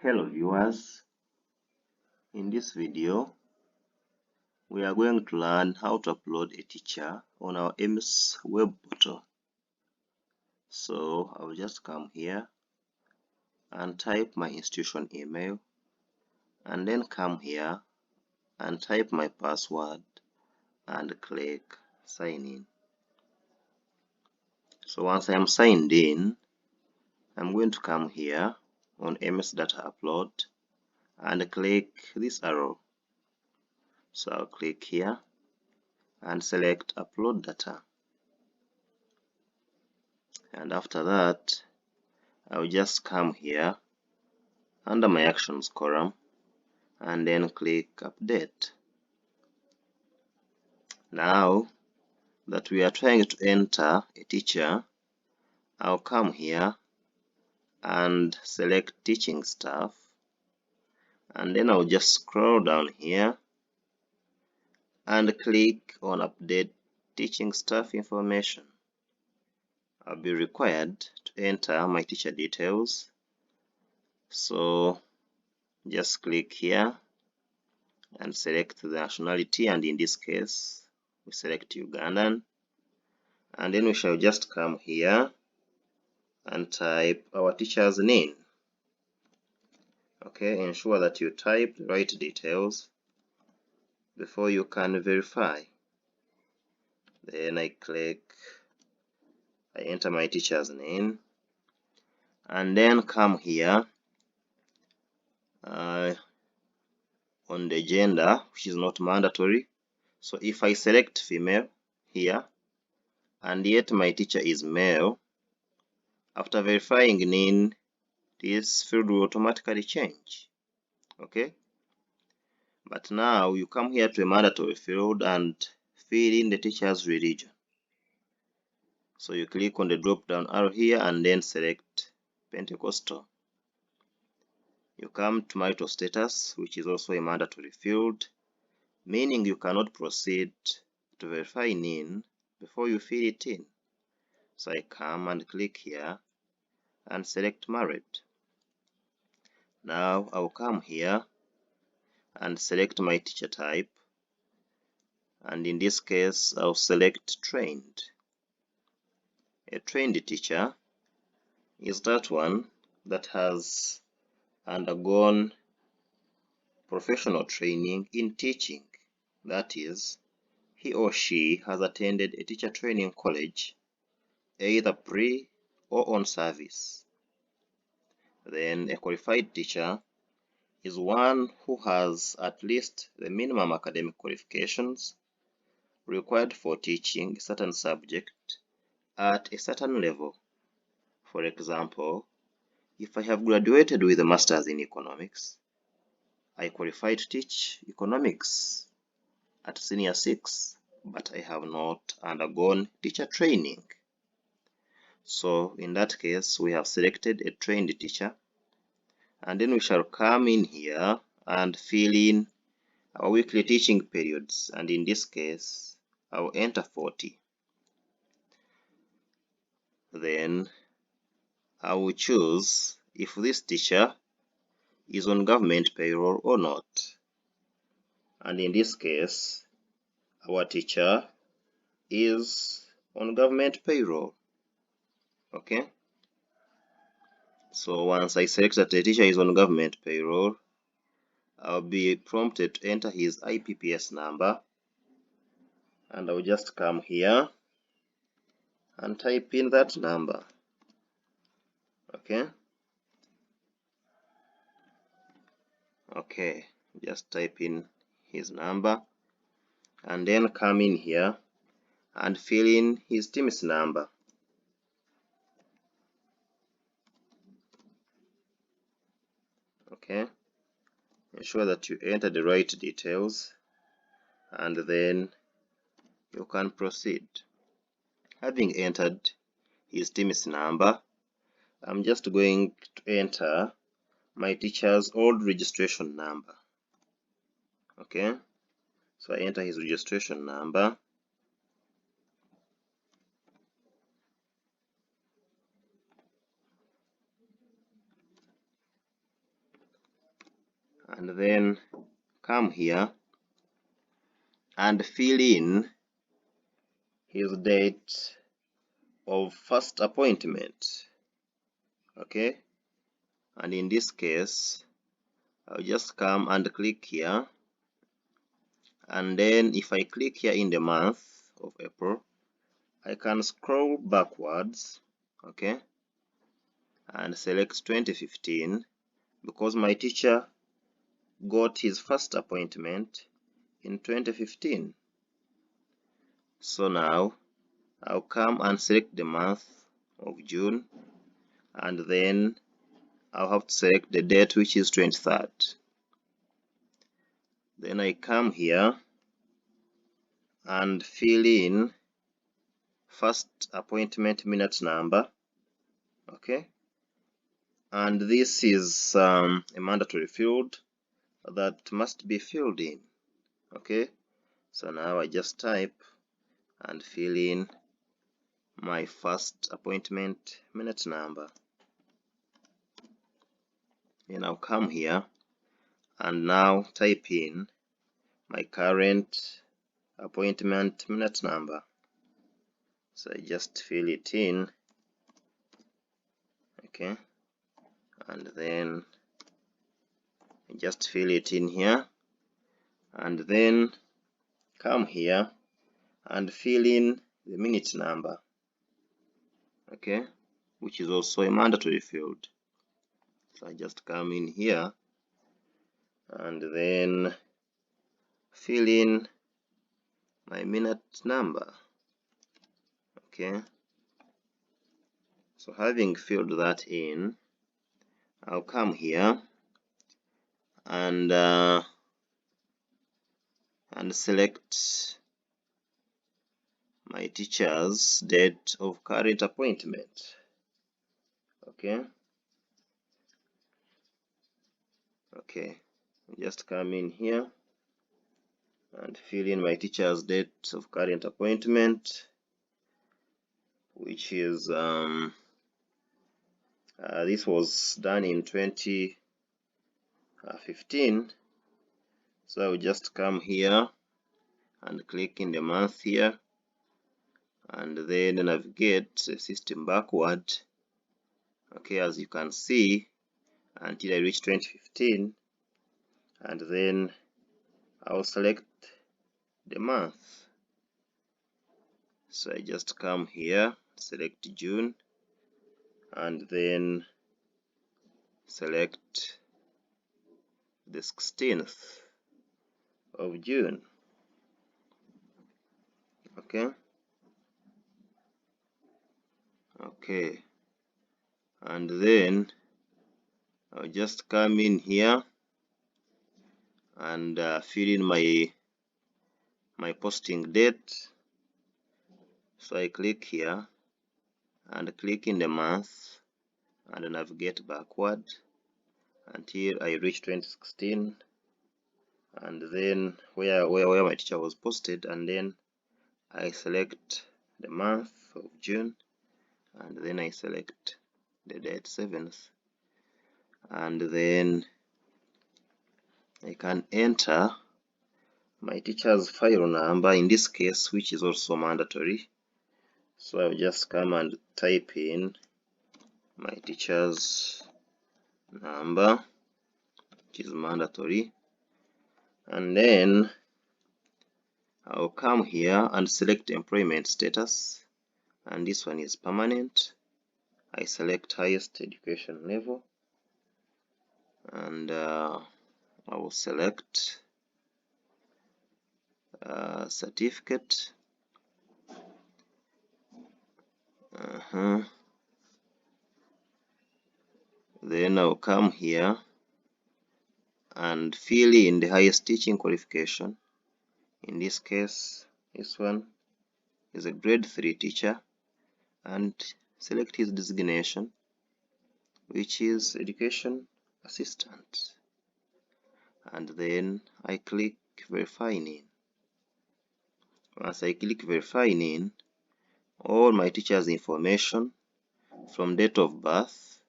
Hello viewers, in this video we are going to learn how to upload a teacher on our EMIS web portal. So I'll just come here and type my institution email and then come here and type my password and click sign in. So once I am signed in, I'm going to come here on EMIS data upload and click this arrow. So I'll click here and select upload data, and after that I'll just come here under my actions column and then click update. Now that we are trying to enter a teacher, I'll come here and select teaching staff, and then I'll just scroll down here and click on update teaching staff information. I'll be required to enter my teacher details, so just click here and select the nationality, and in this case we select Ugandan, and then we shall just come here and type our teacher's name. Okay, ensure that you type the right details before you can verify. Then I enter my teacher's name and then come here on the gender, which is not mandatory. So if I select female here and yet my teacher is male, after verifying NIN, this field will automatically change. Okay, but now you come here to a mandatory field and fill in the teacher's religion. So you click on the drop down arrow here and then select Pentecostal. You come to marital status, which is also a mandatory field, meaning you cannot proceed to verify NIN before you fill it in. So I come and click here and select married. Now I'll come here and select my teacher type, and in this case I'll select trained. A trained teacher is that one that has undergone professional training in teaching. That is, he or she has attended a teacher training college, either pre or on service. Then a qualified teacher is one who has at least the minimum academic qualifications required for teaching a certain subject at a certain level. For example, if I have graduated with a master's in economics, I qualify to teach economics at senior 6, but I have not undergone teacher training. So in that case, we have selected a trained teacher, and then we shall come in here and fill in our weekly teaching periods, and in this case, I will enter 40. Then I will choose if this teacher is on government payroll or not. And in this case, our teacher is on government payroll. Okay. So once I select that the teacher is on government payroll, I'll be prompted to enter his IPPS number, and I'll just come here and type in that number. Okay. Okay, just type in his number and then come in here and fill in his TIMS number. Okay, ensure that you enter the right details and then you can proceed. Having entered his TIMS number, I'm just going to enter my teacher's old registration number. Okay, so I enter his registration number. and then come here and fill in his date of first appointment. Okay, and in this case I'll just come and click here, and then if I click here in the month of April, I can scroll backwards, okay, and select 2015 because my teacher got his first appointment in 2015. So now I'll come and select the month of June, and then I'll have to select the date, which is 23rd. Then I come here and fill in first appointment minute number, okay, and this is a mandatory field that must be filled in. Okay, so now I just type and fill in my first appointment minute number. Then I'll come here and now type in my current appointment minute number. So I just fill it in, okay, and then I just fill it in here, and then come here and fill in the minute number, okay, which is also a mandatory field. So I just come in here and then fill in my minute number, okay. So having filled that in, I'll come here and select my teacher's date of current appointment, okay. Just come in here and fill in my teacher's date of current appointment, which is this was done in 2015. So I will just come here and click in the month here, and then navigate the system backward, okay, as you can see, until I reach 2015, and then I'll select the month. So I just come here, select June, and then select the 16th of June, okay. And then I'll just come in here and fill in my posting date. So I click here and click in the month and navigate backward until I reach 2016, and then where my teacher was posted, and then I select the month of June, and then I select the date 7th, and then I can enter my teacher's file number in this case, which is also mandatory. So I'll just come and type in my teacher's number, which is mandatory, and then I'll come here and select employment status, and this one is permanent. I select highest education level, and I will select certificate. Then I'll come here and fill in the highest teaching qualification. In this case, this one is a grade 3 teacher, and select his designation, which is education assistant, and then I click verifying in. Once I click verifying in, all my teacher's information from date of birth,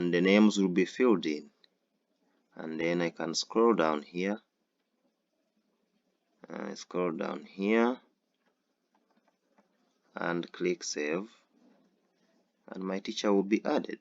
and the names will be filled in. And then I can scroll down here. And click save, and my teacher will be added.